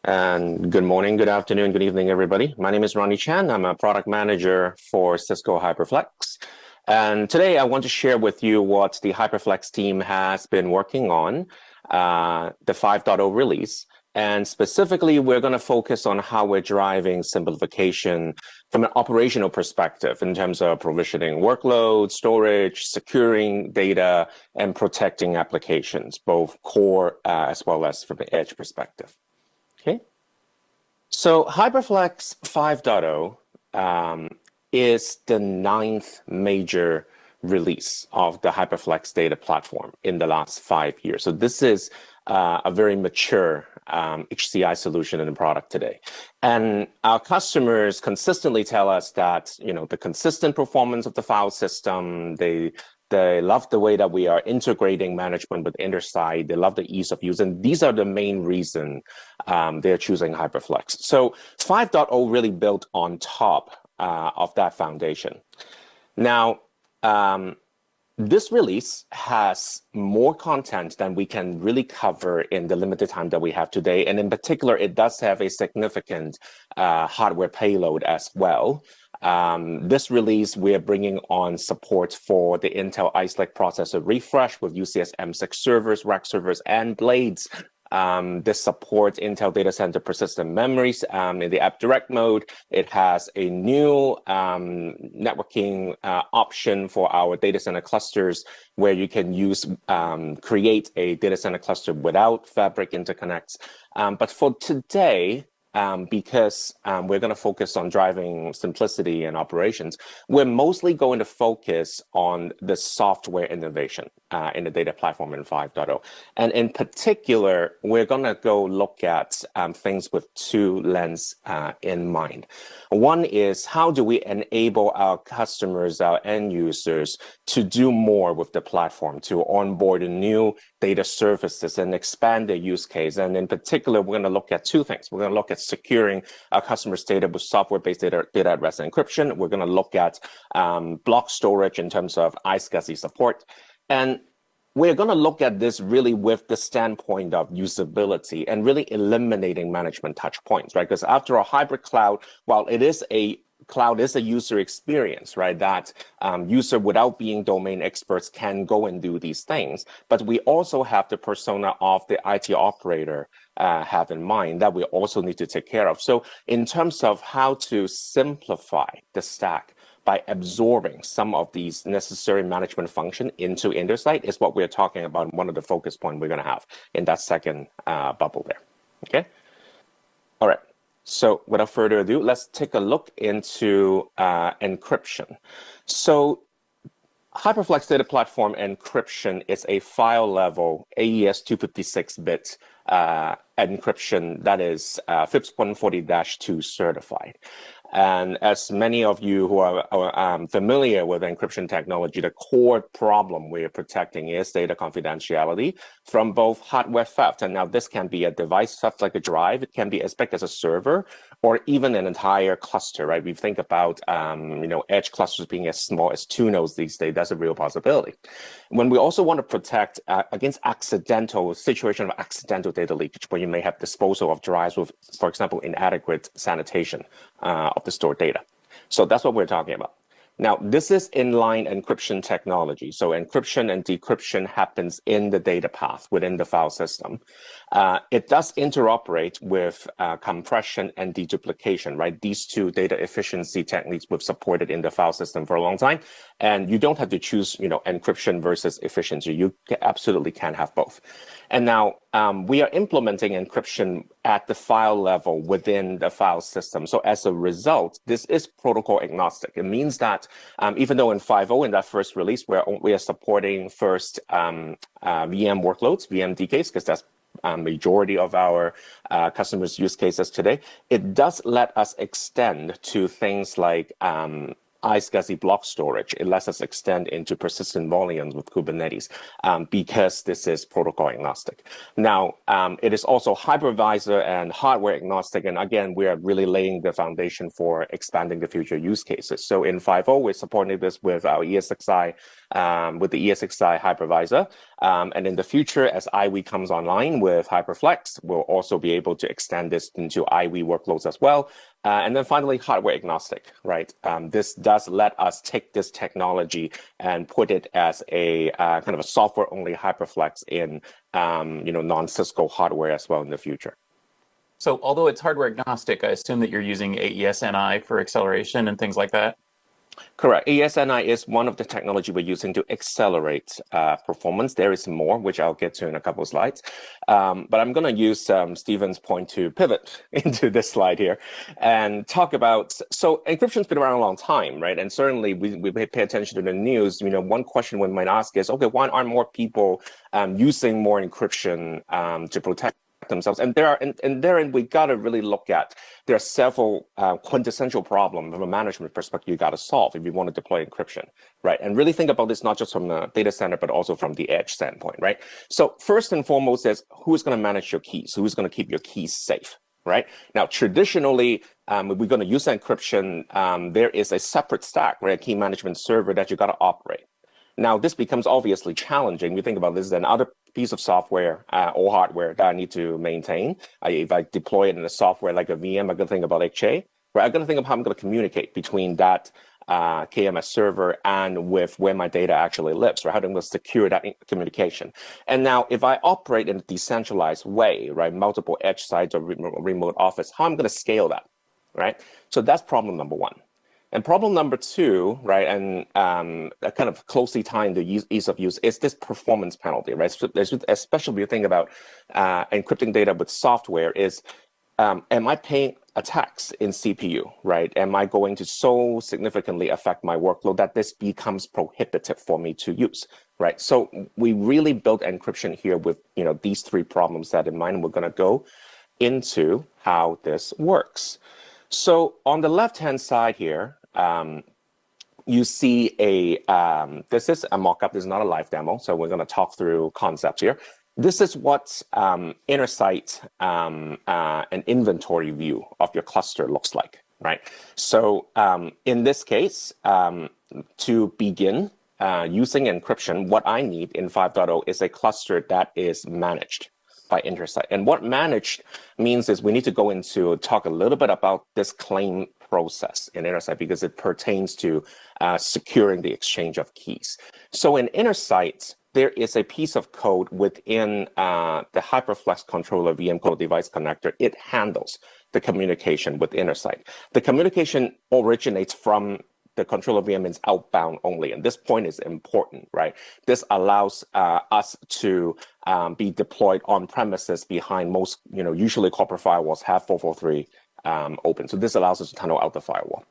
And good morning, good afternoon, good evening, everybody. My name is Ronnie Chan. I'm a product manager for Cisco HyperFlex. And today I want to share with you what the HyperFlex team has been working on, the 5.0 release. And specifically, we're going to focus on how we're driving simplification from an operational perspective in terms of provisioning workloads, storage, securing data, and protecting applications, both core as well as from the edge perspective. Okay, so HyperFlex 5.0 is the 9th major release of the HyperFlex data platform in the last 5 years. So this is a very mature HCI solution in the product today. And our customers consistently tell us that, the consistent performance of the file system, they love the way that we are integrating management with Intersight. They love the ease of use. And these are the main reason they're choosing HyperFlex. So 5.0 really built on top of that foundation. Now, this release has more content than we can really cover in the limited time that we have today. And in particular, it does have a significant hardware payload as well. This release, we're bringing on support for the Intel Ice Lake processor refresh with UCS M6 servers, rack servers, and blades. This supports Intel data center persistent memories in the app direct mode. It has a new networking option for our data center clusters where you can create a data center cluster without fabric interconnects. But for today, because we're going to focus on driving simplicity and operations, we're mostly going to focus on the software innovation in the data platform in 5.0. And in particular, we're going to go look at things with two lenses in mind. One is, how do we enable our customers, our end users, to do more with the platform, to onboard new data services and expand their use case? And in particular, we're going to look at two things. We're going to look at securing our customers' data with software-based data at rest encryption. We're going to look at block storage in terms of iSCSI support. And we're going to look at this really with the standpoint of usability and really eliminating management touch points, right? Because after a hybrid cloud, while cloud is a user experience, right? That user without being domain experts can go and do these things. But we also have the persona of the IT operator have in mind that we also need to take care of. So in terms of how to simplify the stack by absorbing some of these necessary management function into Intersight is what we're talking about. One of the focus points we're going to have in that second bubble there. Okay. All right. So without further ado, let's take a look into encryption. So HyperFlex Data Platform encryption is a file level AES 256-bit encryption that is FIPS 140-2 certified. And as many of you who are familiar with encryption technology, the core problem we're protecting is data confidentiality from both hardware theft. And now this can be a device theft like a drive. It can be as big as a server or even an entire cluster, right? We think about, edge clusters being as small as 2 nodes these days. That's a real possibility. When we also want to protect against situation of accidental data leakage, where you may have disposal of drives with, for example, inadequate sanitation of the stored data. So that's what we're talking about. Now, this is inline encryption technology. So encryption and decryption happens in the data path within the file system. It does interoperate with compression and deduplication, right? These two data efficiency techniques we've supported in the file system for a long time. And you don't have to choose, encryption versus efficiency. You absolutely can have both. And now we are implementing encryption at the file level within the file system. So as a result, this is protocol agnostic. It means that even though in 5.0, in that first release, we are supporting first VM workloads, VMDKs, because that's majority of our customers' use cases today, it does let us extend to things like iSCSI block storage. It lets us extend into persistent volumes with Kubernetes because this is protocol agnostic. Now, it is also hypervisor and hardware agnostic. And again, we are really laying the foundation for expanding the future use cases. So in 5.0, we're supporting this with our ESXi, with the ESXi hypervisor. And in the future, as IWE comes online with HyperFlex, we'll also be able to extend this into IWE workloads as well. And then finally, hardware agnostic, right? This does let us take this technology and put it as a kind of a software-only HyperFlex in non-Cisco hardware as well in the future. So although it's hardware agnostic, I assume that you're using AES-NI for acceleration and things like that? Correct. AES-NI is one of the technology we're using to accelerate performance. There is more, which I'll get to in a couple of slides. But I'm going to use Stephen's point to pivot into this slide here and talk about, so encryption's been around a long time, right? And certainly we pay attention to the news. One question we might ask is, okay, why aren't more people using more encryption to protect themselves? And therein we got to really look at, there are several quintessential problems from a management perspective you got to solve if you want to deploy encryption, right? And really think about this not just from the data center, but also from the edge standpoint, right? So first and foremost is who's going to manage your keys? Who's going to keep your keys safe, right? Now, traditionally, if we're going to use encryption, there is a separate stack, right? A key management server that you got to operate. Now, this becomes obviously challenging. You think about this as another piece of software or hardware that I need to maintain. If I deploy it in a software like a VM, I'm going to think about HA, right? I'm going to think of how I'm going to communicate between that KMS server and with where my data actually lives, right? How I'm going to secure that communication. And now, if I operate in a decentralized way, right, multiple edge sites or remote office, how I'm going to scale that, right? So that's problem number one. And problem number two, right, and kind of closely tying the ease of use is this performance penalty, right? Especially when you think about encrypting data with software is, am I paying a tax in CPU, right? Am I going to so significantly affect my workload that this becomes prohibitive for me to use, right? So we really built encryption here with, these three problems that in mind. We're going to go into how this works. So on the left-hand side here, you see this is a mock-up. This is not a live demo, so we're going to talk through concepts here. This is what Intersight, an inventory view of your cluster looks like, right? So in this case, to begin using encryption, what I need in 5.0 is a cluster that is managed by Intersight. And what managed means is we need to go into talk a little bit about this claim process in Intersight because it pertains to securing the exchange of keys. So in Intersight, there is a piece of code within the HyperFlex controller VM code device connector. It handles the communication with Intersight. The communication originates from the controller VM is outbound only. And this point is important, right? This allows us to be deployed on premises behind most, usually corporate firewalls have 443 open. So this allows us to tunnel out the firewall.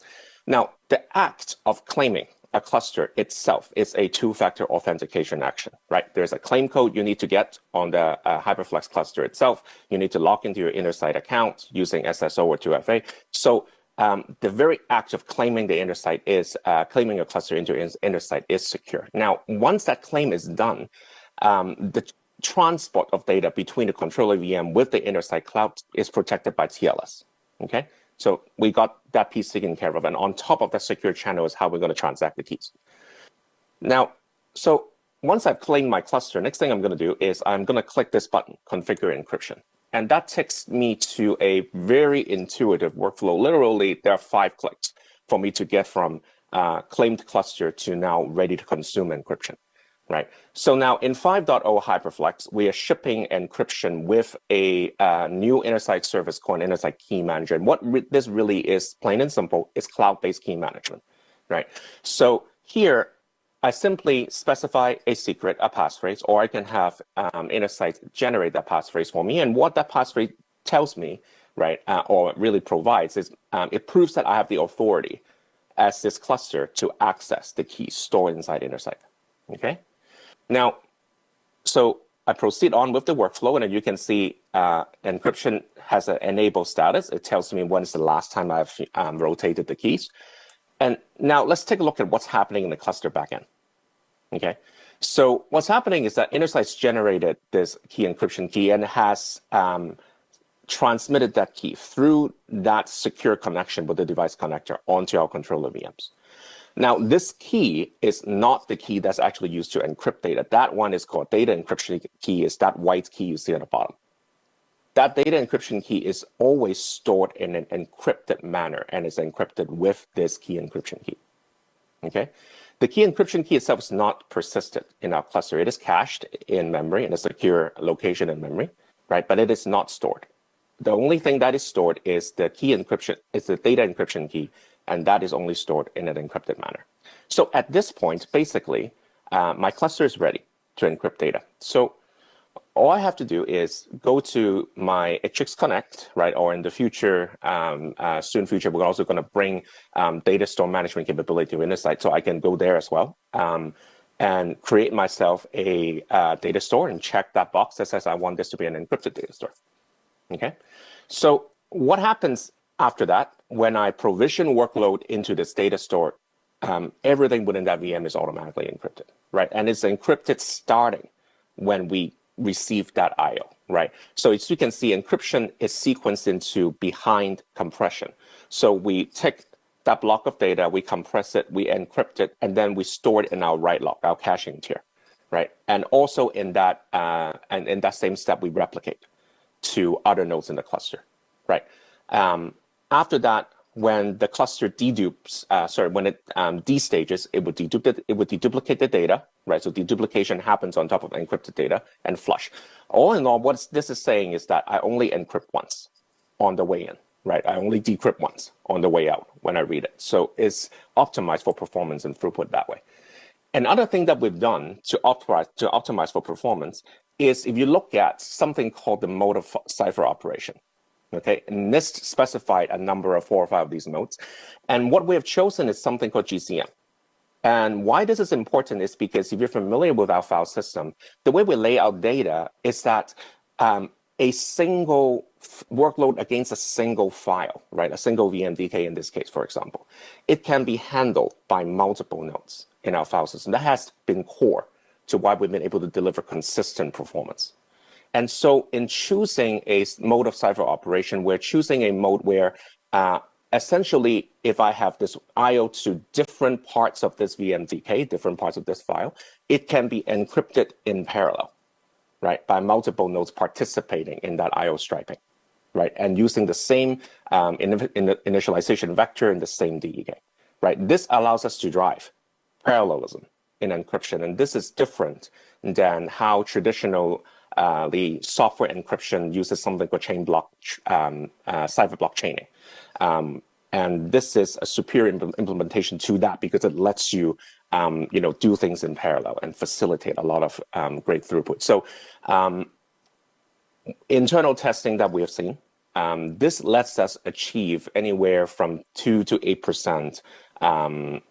Now, the act of claiming a cluster itself is a two-factor authentication action, right? There's a claim code you need to get on the HyperFlex cluster itself. You need to log into your Intersight account using SSO or 2FA. So the very act of claiming the Intersight is claiming a cluster into Intersight is secure. Now, once that claim is done, the transport of data between the controller VM with the Intersight cloud is protected by TLS. Okay, so we got that piece taken care of, and on top of that secure channel is how we're going to transact the keys. Now, so once I've claimed my cluster, next thing I'm going to do is I'm going to click this button, Configure Encryption. And that takes me to a very intuitive workflow. Literally, there are 5 clicks for me to get from claimed cluster to now ready to consume encryption, right? So now in 5.0 HyperFlex, we are shipping encryption with a new Intersight service called Intersight Key Manager. And what this really is, plain and simple, is cloud-based key management, right? So here, I simply specify a secret, a passphrase, or I can have Intersight generate that passphrase for me. And what that passphrase tells me, right, or really provides is it proves that I have the authority as this cluster to access the keys stored inside Intersight, okay? Now, so I proceed on with the workflow, and you can see encryption has an enable status. It tells me when is the last time I've rotated the keys. And now let's take a look at what's happening in the cluster backend. Okay, so what's happening is that Intersight's generated this key encryption key and has transmitted that key through that secure connection with the device connector onto our controller VMs. Now, this key is not the key that's actually used to encrypt data. That one is called data encryption key, is that white key you see on the bottom. That data encryption key is always stored in an encrypted manner and is encrypted with this key encryption key. Okay? The key encryption key itself is not persistent in our cluster. It is cached in memory in a secure location in memory, right? But it is not stored. The only thing that is stored is the key encryption, is the data encryption key, and that is only stored in an encrypted manner. So at this point, basically, my cluster is ready to encrypt data. So all I have to do is go to my HX Connect, right? Or in the future, soon future, we're also going to bring data store management capability to Intersight, so I can go there as well and create myself a data store and check that box that says I want this to be an encrypted data store. Okay, so what happens after that? When I provision workload into this data store, everything within that VM is automatically encrypted, right? And it's encrypted starting when we receive that IO, right? So as you can see, encryption is sequenced into behind compression. So we take that block of data, we compress it, we encrypt it, and then we store it in our write log, our caching tier, right? And also in that same step, we replicate to other nodes in the cluster, right? After that, when the cluster dedupes, when it destages, it would deduplicate the data, right? So deduplication happens on top of encrypted data and flush. All in all, what this is saying is that I only encrypt once on the way in, right? I only decrypt once on the way out when I read it. So it's optimized for performance and throughput that way. Another thing that we've done to optimize for performance is if you look at something called the mode of cipher operation. Okay, and NIST specified a number of 4 or 5 of these modes. And what we have chosen is something called GCM. And why this is important is because if you're familiar with our file system, the way we lay out data is that a single workload against a single file, right? A single VMDK in this case, for example, it can be handled by multiple nodes in our file system. That has been core to why we've been able to deliver consistent performance. And so in choosing a mode of cipher operation, we're choosing a mode where essentially, if I have this IO to different parts of this VMDK, different parts of this file, it can be encrypted in parallel, right? By multiple nodes participating in that IO striping, right? And using the same initialization vector and the same DEK, right? This allows us to drive parallelism in encryption. And this is different than how traditional the software encryption uses something called chain block, cipher block chaining. And this is a superior implementation to that because it lets you, do things in parallel and facilitate a lot of great throughput. So internal testing that we have seen, this lets us achieve anywhere from 2 to 8%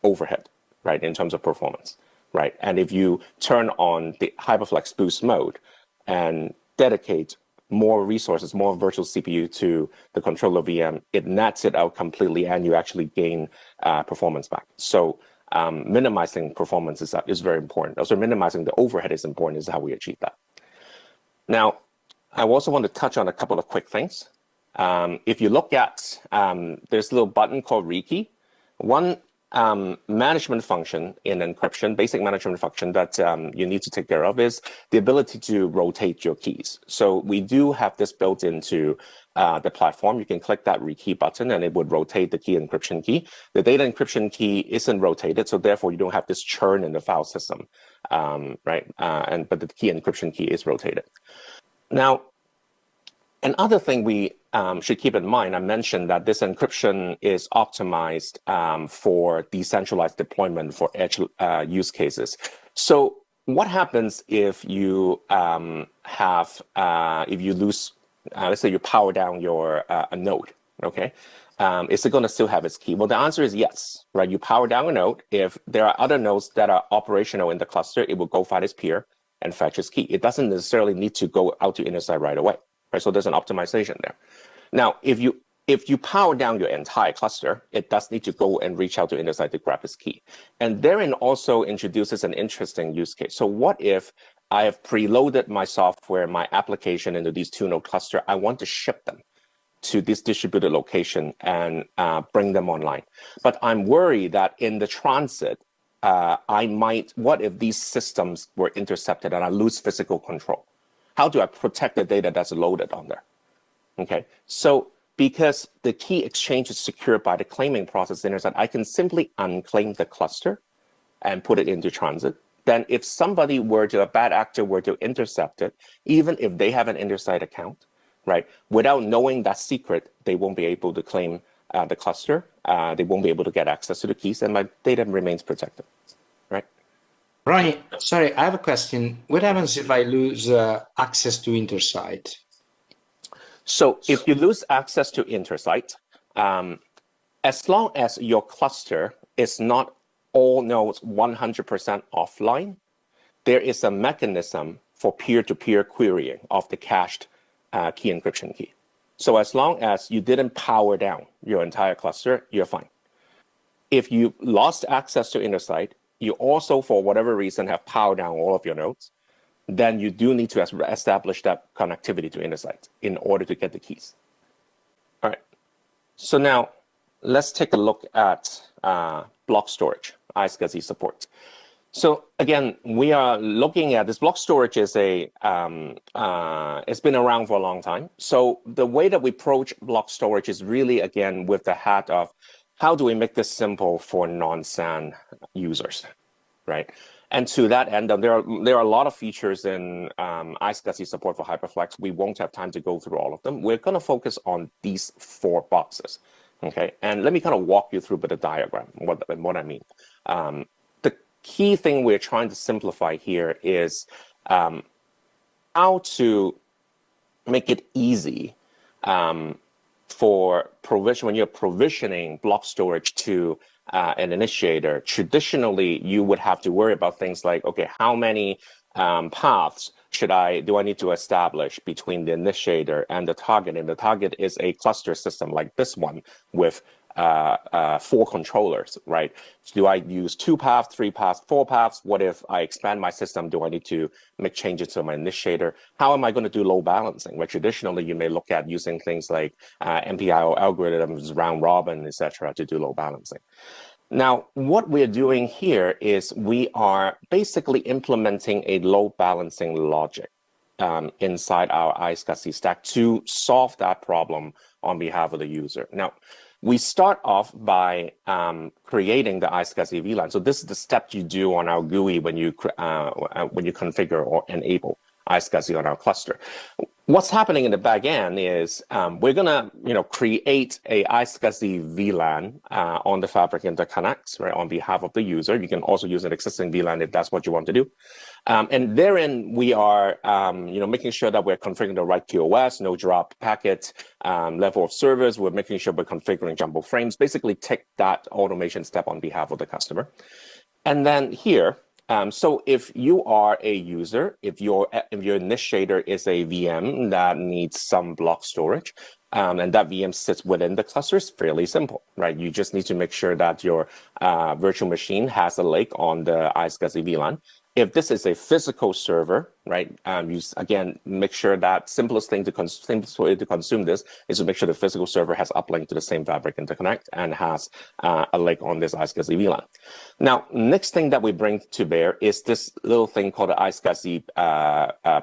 overhead, right, in terms of performance, right? And if you turn on the HyperFlex boost mode, and dedicate more resources, more virtual CPU to the controller VM, it nets it out completely and you actually gain performance back. So minimizing performance is very important. Also minimizing the overhead is important, is how we achieve that. Now, I also want to touch on a couple of quick things. If you look at, there's a little button called rekey. One management function in encryption, basic management function that you need to take care of is the ability to rotate your keys. So we do have this built into the platform. You can click that rekey button and it would rotate the key encryption key. The data encryption key isn't rotated, so therefore you don't have this churn in the file system, right? But the key encryption key is rotated. Now, another thing we should keep in mind, I mentioned that this encryption is optimized for decentralized deployment for edge use cases. So what happens if you if you lose, let's say you power down your a node, okay? Is it going to still have its key? Well, the answer is yes, right? You power down a node. If there are other nodes that are operational in the cluster, it will go find its peer and fetch its key. It doesn't necessarily need to go out to Intersight right away. Right, so there's an optimization there. Now, if you if you power down your entire cluster, it does need to go and reach out to Intersight to grab its key. And therein also introduces an interesting use case. So what if I have preloaded my software, my application into these 2-node cluster? I want to ship them to this distributed location and bring them online. But I'm worried that in the transit, what if these systems were intercepted and I lose physical control? How do I protect the data that's loaded on there? Okay, so because the key exchange is secured by the claiming process, Intersight, I can simply unclaim the cluster and put it into transit. Then if somebody a bad actor were to intercept it, even if they have an Intersight account, right, without knowing that secret, they won't be able to claim the cluster. They won't be able to get access to the keys, and my data remains protected, right? Ronnie, sorry, I have a question. What happens if I lose access to Intersight? So if you lose access to Intersight, as long as your cluster is not all nodes 100% offline, there is a mechanism for peer-to-peer querying of the cached key encryption key. So as long as you didn't power down your entire cluster, you're fine. If you lost access to Intersight, you also, for whatever reason, have powered down all of your nodes, then you do need to establish that connectivity to Intersight in order to get the keys. All right. So now let's take a look at block storage, iSCSI support. So again, we are looking at this. Block storage is it's been around for a long time. So the way that we approach block storage is really, again, with the hat of how do we make this simple for non-SAN users, right? And to that end, there are a lot of features in iSCSI support for HyperFlex. We won't have time to go through all of them. We're going to focus on these 4 boxes, okay? And let me kind of walk you through a bit of diagram, what I mean. The key thing we're trying to simplify here is how to make it easy for provision when you're provisioning block storage to an initiator. Traditionally, you would have to worry about things like, okay, how many paths do I need to establish between the initiator and the target? And the target is a cluster system like this one with 4 controllers, right? Do I use 2 paths, 3 paths, 4 paths? What if I expand my system? Do I need to make changes to my initiator? How am I going to do load balancing? Where traditionally you may look at using things like MPIO algorithms, round robin, etc., to do load balancing. Now, what we're doing here is we are basically implementing a load balancing logic inside our iSCSI stack to solve that problem on behalf of the user. Now, we start off by creating the iSCSI VLAN. So this is the step you do on our GUI when you configure or enable iSCSI on our cluster. What's happening in the back end is we're gonna create a iSCSI VLAN on the Fabric interconnects, right, on behalf of the user. You can also use an existing VLAN if that's what you want to do. And therein we are making sure that we're configuring the right QoS, no drop packet level of service. We're making sure we're configuring jumbo frames. Basically, take that automation step on behalf of the customer. And then here. So if you are a user, if your initiator is a VM that needs some block storage, and that VM sits within the cluster, it's fairly simple, right? You just need to make sure that your virtual machine has a lake on the iSCSI VLAN. If this is a physical server, right, you again make sure that simplest way to consume this is to make sure the physical server has uplink to the same Fabric interconnect and has a lake on this iSCSI VLAN. Now, next thing that we bring to bear is this little thing called the iSCSI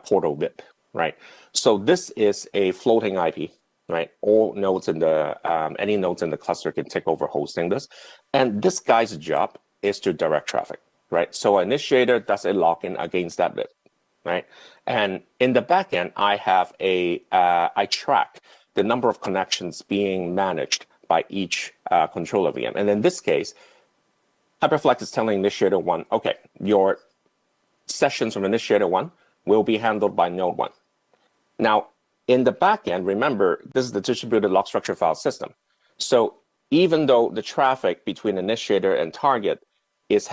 portal VIP, right? So this is a floating IP, right? All nodes in the any nodes in the cluster can take over hosting this, and this guy's job is to direct traffic. Right, so initiator does a login against that bit, right? And in the backend, I have I track the number of connections being managed by each controller VM. And in this case, HyperFlex is telling initiator 1, okay, your sessions from initiator 1 will be handled by node 1. Now, in the backend, remember, this is the distributed log structure file system. So even though the traffic between initiator and target is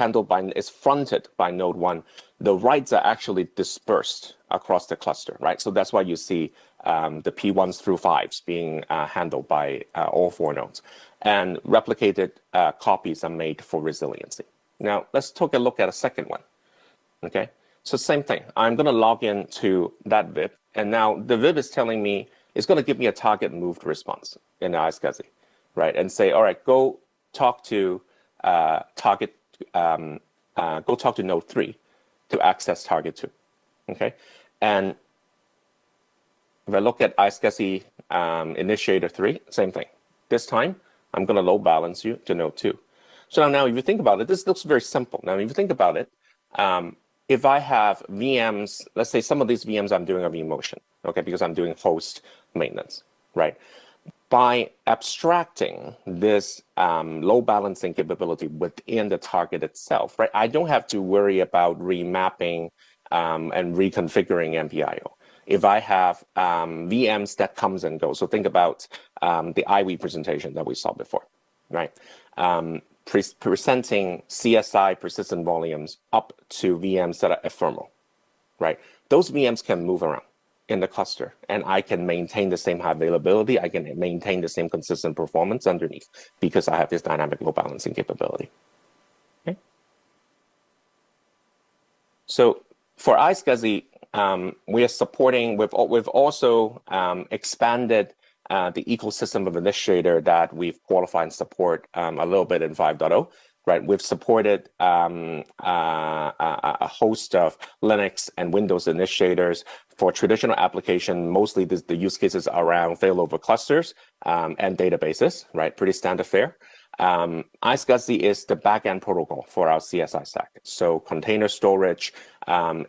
fronted by node 1, the writes are actually dispersed across the cluster, right? So that's why you see the P1s through 5s being handled by all 4 nodes. And replicated copies are made for resiliency. Now, let's take a look at a second one. Okay, so same thing. I'm going to log in to that VIP, and now the VIP is telling me, it's going to give me a target moved response in iSCSI, right? And say, all right, go talk to go talk to node 3 to access target 2. Okay, and if I look at iSCSI initiator 3, same thing. This time, I'm going to load balance you to node 2. So now if you think about it, this looks very simple. Now, if you think about it, if I have VMs, let's say some of these VMs I'm doing are vMotion, okay, because I'm doing host maintenance, right? By abstracting this load balancing capability within the target itself, right, I don't have to worry about remapping and reconfiguring MPIO. If I have VMs that comes and goes, so think about the IWE presentation that we saw before, right? Presenting CSI persistent volumes up to VMs that are ephemeral, right? Those VMs can move around in the cluster, and I can maintain the same high availability. I can maintain the same consistent performance underneath because I have this dynamic load balancing capability. Okay. So for iSCSI, we are supporting. We've also expanded the ecosystem of administrator that we've qualified and support a little bit in 5.0, right? We've supported a host of Linux and Windows initiators for traditional application. Mostly the use cases around failover clusters and databases, right? Pretty standard fare. iSCSI is the backend protocol for our CSI stack. So container storage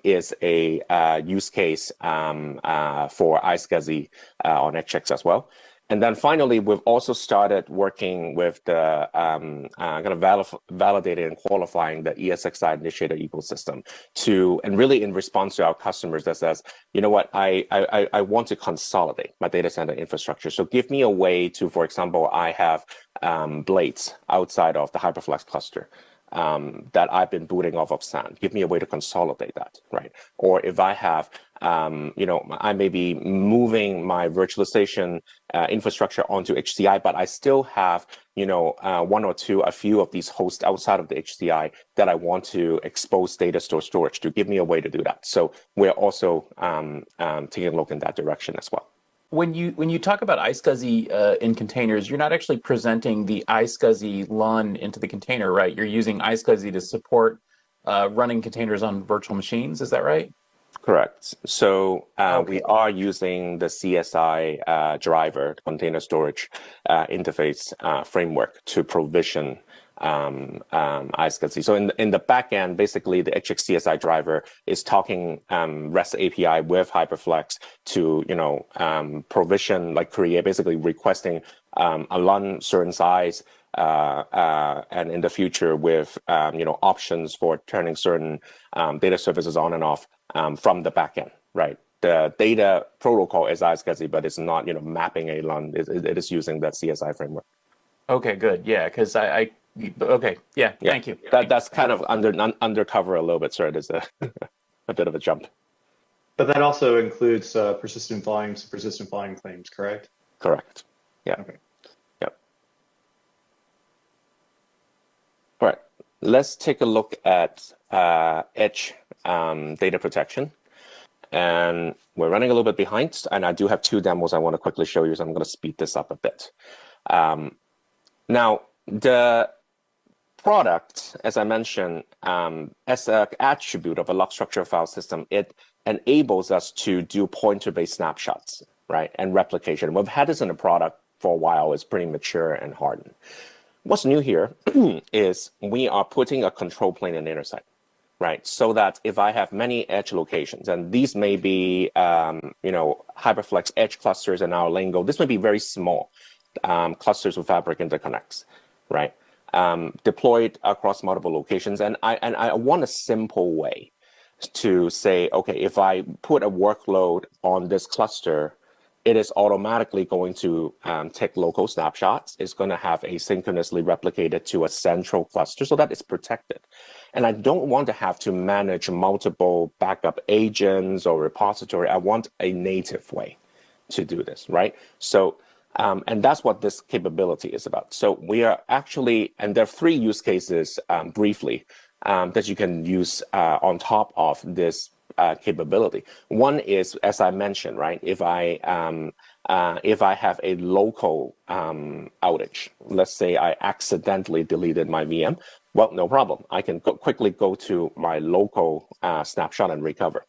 is a use case for iSCSI on HX as well. And then finally, we've also started working with the kind of validating and qualifying the ESXi initiator ecosystem and really in response to our customers that says, you know what, I want to consolidate my data center infrastructure. So give me a way to, for example, I have blades outside of the HyperFlex cluster that I've been booting off of SAN. Give me a way to consolidate that, right? Or if I have, I may be moving my virtualization infrastructure onto HCI, but I still have, a few of these hosts outside of the HCI that I want to expose data storage to. Give me a way to do that. So we're also taking a look in that direction as well. When you talk about iSCSI in containers, you're not actually presenting the iSCSI LUN into the container, right? You're using iSCSI to support running containers on virtual machines. Is that right? Correct. So we are using the CSI driver, container storage interface framework to provision iSCSI. So in the back end, basically the HXCSI driver is talking REST API with HyperFlex to provision, like create, basically requesting a LUN certain size, and in the future with options for turning certain data services on and off from the back end, right? The data protocol is iSCSI, but it's not mapping a LUN. It is using that CSI framework. Okay, good. Yeah, because okay, yeah, thank you. That's kind of undercover a little bit, sir. There's a bit of a jump. But that also includes persistent volume claims, correct? Correct. Yeah. Okay. Yep. All right. Let's take a look at edge data protection. And we're running a little bit behind, and I do have 2 demos I want to quickly show you, so I'm going to speed this up a bit. Now, the product, as I mentioned, as an attribute of a log structure file system, it enables us to do pointer-based snapshots, right, and replication. We've had this in the product for a while. It's pretty mature and hardened. What's new here is we are putting a control plane in Intersight, right, so that if I have many edge locations, and these may be, HyperFlex edge clusters in our lingo, this may be very small clusters with fabric interconnects, right? Deployed across multiple locations. And I want a simple way to say, okay, if I put a workload on this cluster, it is automatically going to take local snapshots. It's going to have asynchronously replicated to a central cluster so that it's protected. And I don't want to have to manage multiple backup agents or repository. I want a native way to do this, right? So, and that's what this capability is about. So we are actually, and there are 3 use cases briefly that you can use on top of this capability. One is, as I mentioned, right? If I have a local outage, let's say I accidentally deleted my VM, well, no problem. I can quickly go to my local snapshot and recover.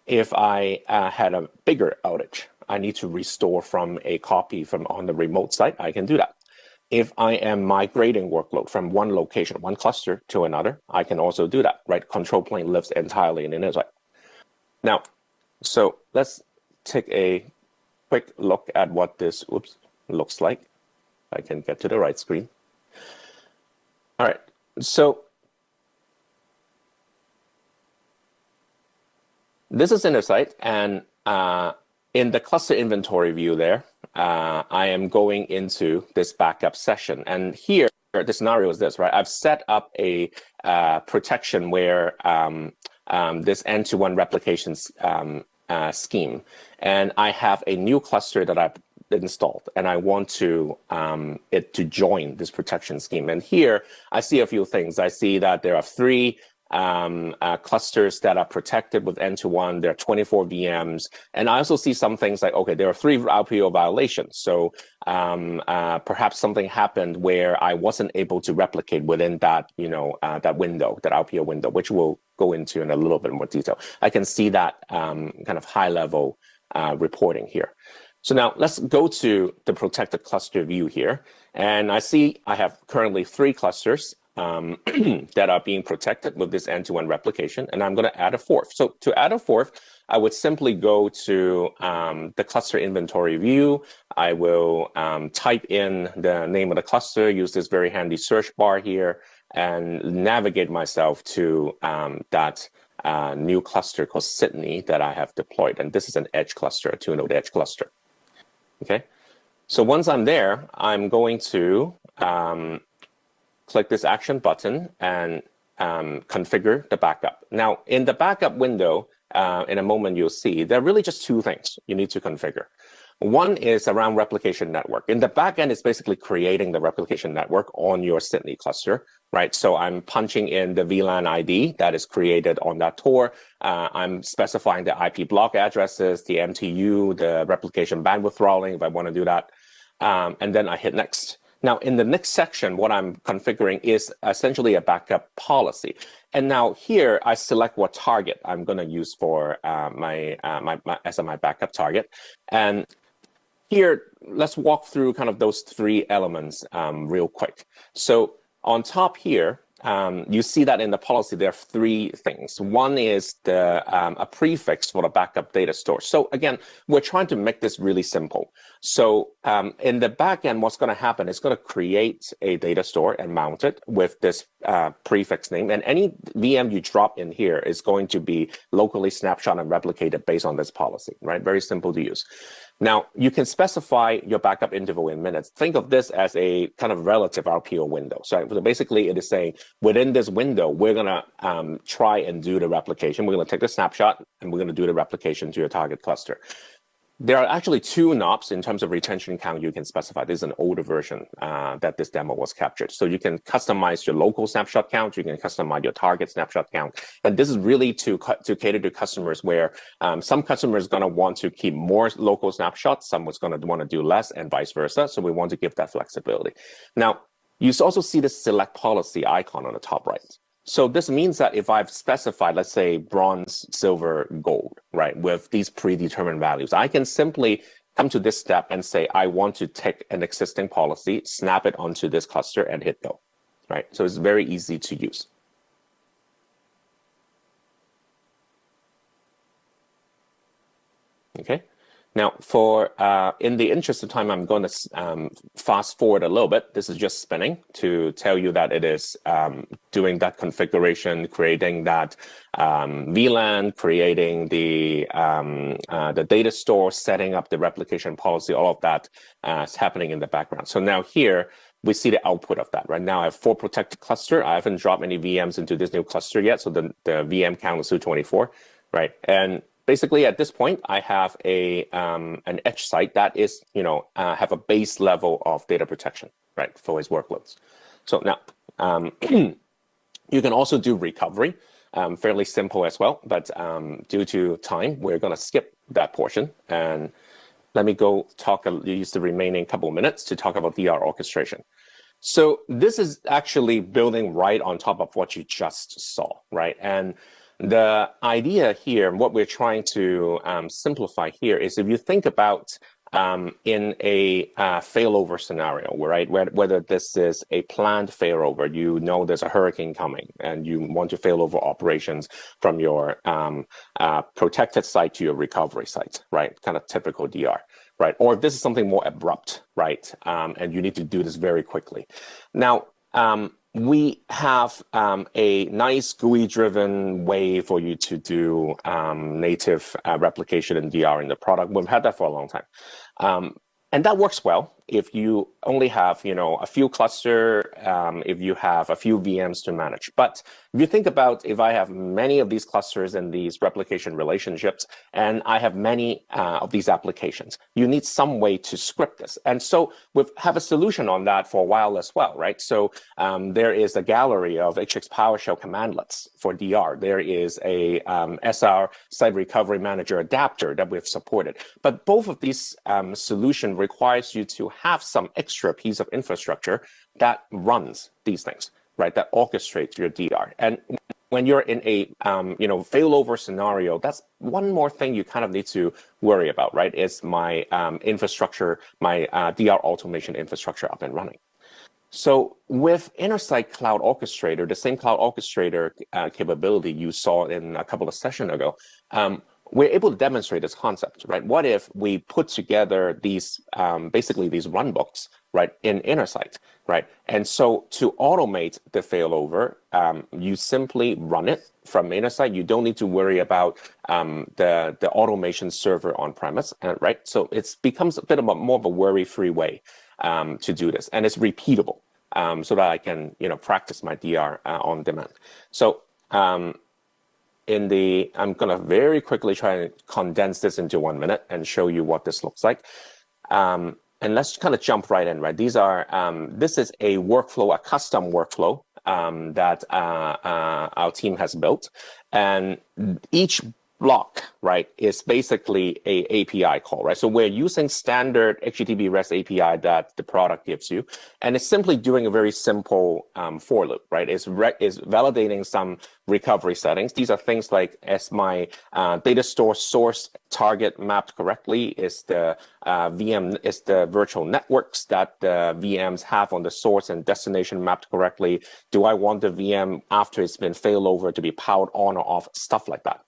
If I had a bigger outage, I need to restore from a copy from on the remote site, I can do that. If I am migrating workload from one location, one cluster to another, I can also do that, right? Control plane lives entirely in Intersight. Now, so let's take a quick look at what this looks like. I can get to the right screen. All right, so this is Intersight, and in the cluster inventory view there, I am going into this backup session. And here, the scenario is this, right? I've set up a protection where this end-to-one replication scheme, and I have a new cluster that I've installed, and I want to it to join this protection scheme. And here, I see a few things. I see that there are 3 clusters that are protected with N2-1. There are 24 VMs. And I also see some things like, okay, there are 3 RPO violations. So perhaps something happened where I wasn't able to replicate within that, that window, that RPO window, which we'll go into in a little bit more detail. I can see that kind of high level reporting here. So now let's go to the protected cluster view here. And I see I have currently 3 clusters that are being protected with this end-to-one replication, and I'm going to add a 4th. So to add a 4th, I would simply go to the cluster inventory view. I will type in the name of the cluster, use this very handy search bar here, and navigate myself to that new cluster called Sydney that I have deployed. And this is an edge cluster, a 2-node edge cluster. Okay, so once I'm there, I'm going to click this action button and configure the backup. Now, in the backup window, in a moment you'll see, there are really just 2 things you need to configure. One is around replication network. In the back end, it's basically creating the replication network on your Sydney cluster, right? So I'm punching in the VLAN ID that is created on that Tor. I'm specifying the IP block addresses, the MTU, the replication bandwidth throttling if I want to do that. And then I hit next. Now, in the next section, what I'm configuring is essentially a backup policy. And now here, I select what target I'm going to use for my backup target. And here, let's walk through kind of those 3 elements real quick. So on top here, you see that in the policy, there are 3 things. One is a prefix for the backup data store. So again, we're trying to make this really simple. So in the back end, what's going to happen is going to create a data store and mount it with this prefix name. And any VM you drop in here is going to be locally snapshot and replicated based on this policy, right? Very simple to use. Now, you can specify your backup interval in minutes. Think of this as a kind of relative RPO window. So basically, it is saying within this window, we're going to try and do the replication. We're going to take the snapshot, and we're going to do the replication to your target cluster. There are actually 2 knobs in terms of retention count you can specify. This is an older version that this demo was captured. So you can customize your local snapshot count. You can customize your target snapshot count. And this is really to cater to customers where some customers are going to want to keep more local snapshots. Some is going to want to do less and vice versa. So we want to give that flexibility. Now, you also see the select policy icon on the top right. So this means that if I've specified, let's say, bronze, silver, gold, right, with these predetermined values, I can simply come to this step and say, I want to take an existing policy, snap it onto this cluster, and hit go, right? So it's very easy to use. Okay. Now, in the interest of time, I'm going to fast forward a little bit. This is just spinning to tell you that it is doing that configuration, creating that VLAN, creating the data store, setting up the replication policy. All of that is happening in the background. So now here, we see the output of that. Right now, I have 4 protected cluster. I haven't dropped any VMs into this new cluster yet, so the VM count is 224, right? And basically at this point, I have an edge site that is, have a base level of data protection, right, for its workloads. So now, you can also do recovery, fairly simple as well, but due to time, we're going to skip that portion. And let me use the remaining couple of minutes to talk about DR orchestration. So this is actually building right on top of what you just saw, right? And the idea here, what we're trying to simplify here is if you think about in a failover scenario, right? Whether this is a planned failover, there's a hurricane coming and you want to fail over operations from your protected site to your recovery site, right? Kind of typical DR, right? Or if this is something more abrupt, right? And you need to do this very quickly. Now, we have a nice GUI-driven way for you to do native replication in DR in the product. We've had that for a long time. And that works well if you only have, a few cluster, if you have a few VMs to manage. But if you think about if I have many of these clusters and these replication relationships, and I have many of these applications, you need some way to script this. And so we have a solution on that for a while as well, right? So there is a gallery of HX PowerShell commandlets for DR. There is a SR Site Recovery Manager adapter that we've supported. But both of these solutions requires you to have some extra piece of infrastructure that runs these things, right? That orchestrates your DR. And when you're in a failover scenario, that's one more thing you kind of need to worry about, right? Is my infrastructure, my DR automation infrastructure up and running. So with Intersight Cloud Orchestrator, the same Cloud Orchestrator capability you saw in a couple of sessions ago, we're able to demonstrate this concept, right? What if we put together these, basically these runbooks, right, in Intersight, right? And so to automate the failover, you simply run it from Intersight. You don't need to worry about the automation server on premise, right? So it becomes a bit of more of a worry-free way to do this, and it's repeatable, so that I can, practice my DR on demand. So I'm going to very quickly try and condense this into 1 minute and show you what this looks like. And let's kind of jump right in, right? This is a workflow, a custom workflow that our team has built. And each block, right, is basically a API call, right? So we're using standard HTTP REST API that the product gives you, and it's simply doing a very simple for loop, right? It's validating some recovery settings. These are things like, as my data store source target mapped correctly, is the is the virtual networks that the VMs have on the source and destination mapped correctly? Do I want the VM after it's been failover to be powered on or off? Stuff like that.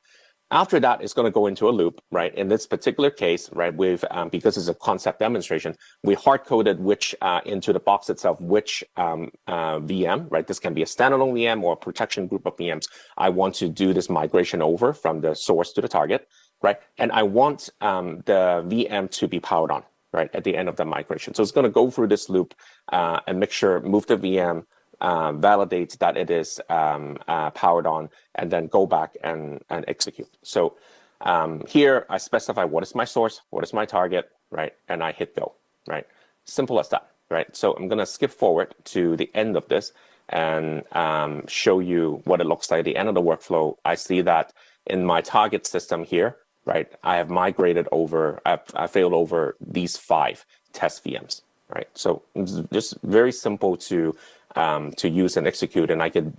After that, it's going to go into a loop, right? In this particular case, right, because it's a concept demonstration, we hard-coded into the box itself, which VM, right? This can be a standalone VM or a protection group of VMs. I want to do this migration over from the source to the target, right? And I want the VM to be powered on, right, at the end of the migration. So it's going to go through this loop and move the VM, validate that it is powered on, and then go back and execute. So here I specify what is my source, what is my target, right? And I hit go, right? Simple as that, right? So I'm going to skip forward to the end of this and show you what it looks like at the end of the workflow. I see that in my target system here, right? I have migrated over, I failed over these 5 test VMs, right? So it's just very simple to use and execute, and I could,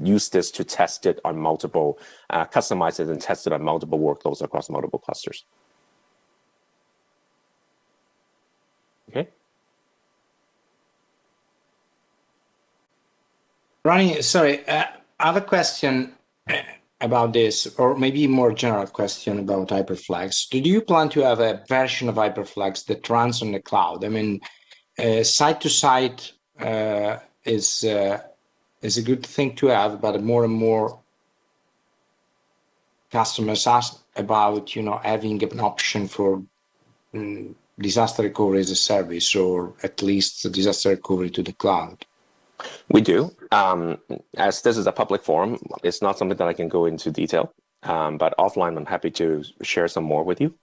use this to test it on multiple, customize it and test it on multiple workloads across multiple clusters. Okay. Ronnie, sorry, I have a question about this, or maybe a more general question about HyperFlex. Do you plan to have a version of HyperFlex that runs on the cloud? I mean, site to site is a good thing to have, but more and more customers ask about, having an option for disaster recovery as a service, or at least disaster recovery to the cloud. We do. As this is a public forum, it's not something that I can go into detail. but offline, I'm happy to share some more with you.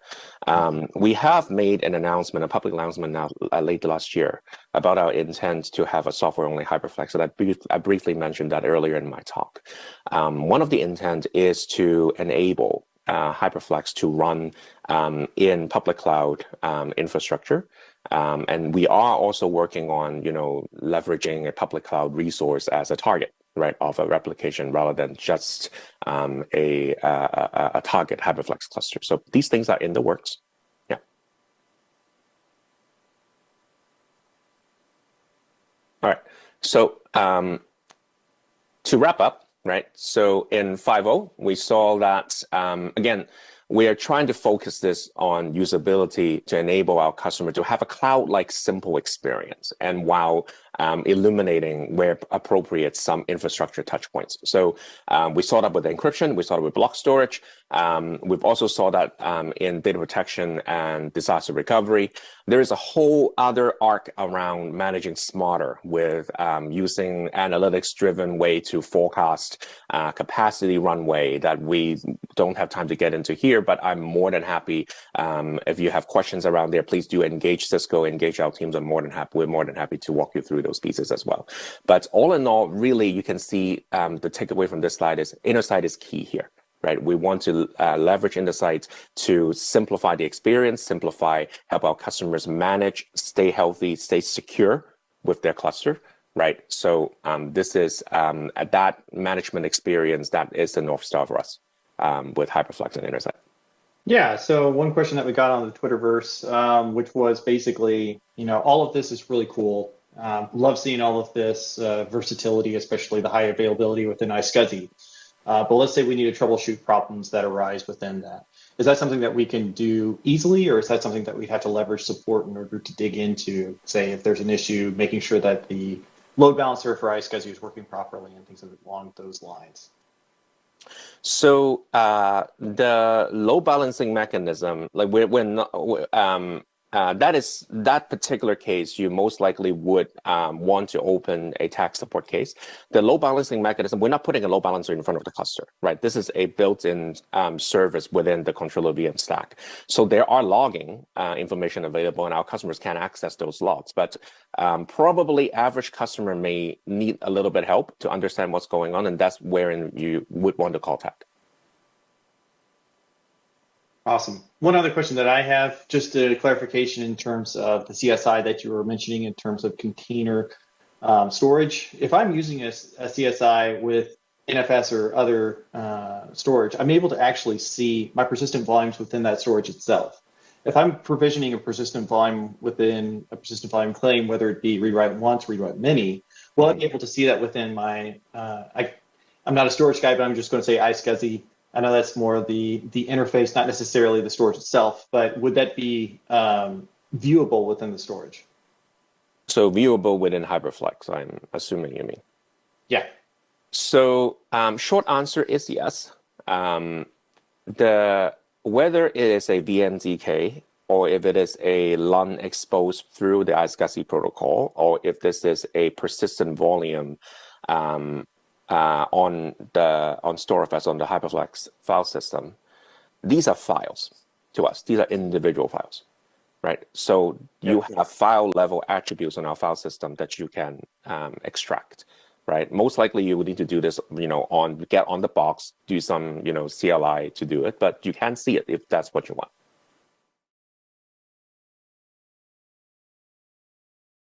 We have made an announcement, a public announcement now late last year about our intent to have a software-only HyperFlex. And I briefly mentioned that earlier in my talk. One of the intent is to enable HyperFlex to run in public cloud infrastructure. And we are also working on, leveraging a public cloud resource as a target, right, of a replication rather than just a target HyperFlex cluster. So these things are in the works. Yeah. All right. So to wrap up, right? So in 5.0, we saw that, again, we are trying to focus this on usability to enable our customer to have a cloud-like simple experience, and while illuminating where appropriate some infrastructure touch points. So we saw that with encryption, we saw that with block storage. We've also saw that in data protection and disaster recovery. There is a whole other arc around managing smarter with using analytics-driven way to forecast capacity runway that we don't have time to get into here, but I'm more than happy. If you have questions around there, please do engage Cisco, engage our teams. We're more than happy to walk you through those pieces as well. But all in all, really, you can see the takeaway from this slide is Intersight is key here. Right, we want to leverage Intersight to simplify the experience, help our customers manage, stay healthy, stay secure with their cluster. Right, so this is that management experience that is the North Star for us with HyperFlex and Intersight. Yeah, so one question that we got on the Twitterverse, which was basically, all of this is really cool. Love seeing all of this versatility, especially the high availability within iSCSI. But let's say we need to troubleshoot problems that arise within that. Is that something that we can do easily, or is that something that we'd have to leverage support in order to dig into, say, if there's an issue, making sure that the load balancer for iSCSI is working properly and things along those lines? So the load balancing mechanism, like we're not, that particular case, you most likely would want to open a tax support case. The load balancing mechanism, we're not putting a load balancer in front of the cluster, right? This is a built-in service within the controller VM stack. So there are logging information available, and our customers can access those logs. But probably average customer may need a little bit of help to understand what's going on, and that's wherein you would want to call TAC. Awesome. One other question that I have, just a clarification in terms of the CSI that you were mentioning in terms of container storage. If I'm using a CSI with NFS or other storage, I'm able to actually see my persistent volumes within that storage itself. If I'm provisioning a persistent volume within a persistent volume claim, whether it be rewrite once, rewrite many, will I be able to see that within my, I'm not a storage guy, but I'm just going to say iSCSI. I know that's more the interface, not necessarily the storage itself, but would that be viewable within the storage? So viewable within HyperFlex, I'm assuming you mean. Yeah. So short answer is yes. Whether it is a VMDK or if it is a LUN exposed through the iSCSI protocol, or if this is a persistent volume on StoreFS, on the HyperFlex file system, these are files to us. These are individual files, right? So you have file level attributes on our file system that you can extract, right? Most likely you would need to do this, get on the box, do some, CLI to do it, but you can see it if that's what you want.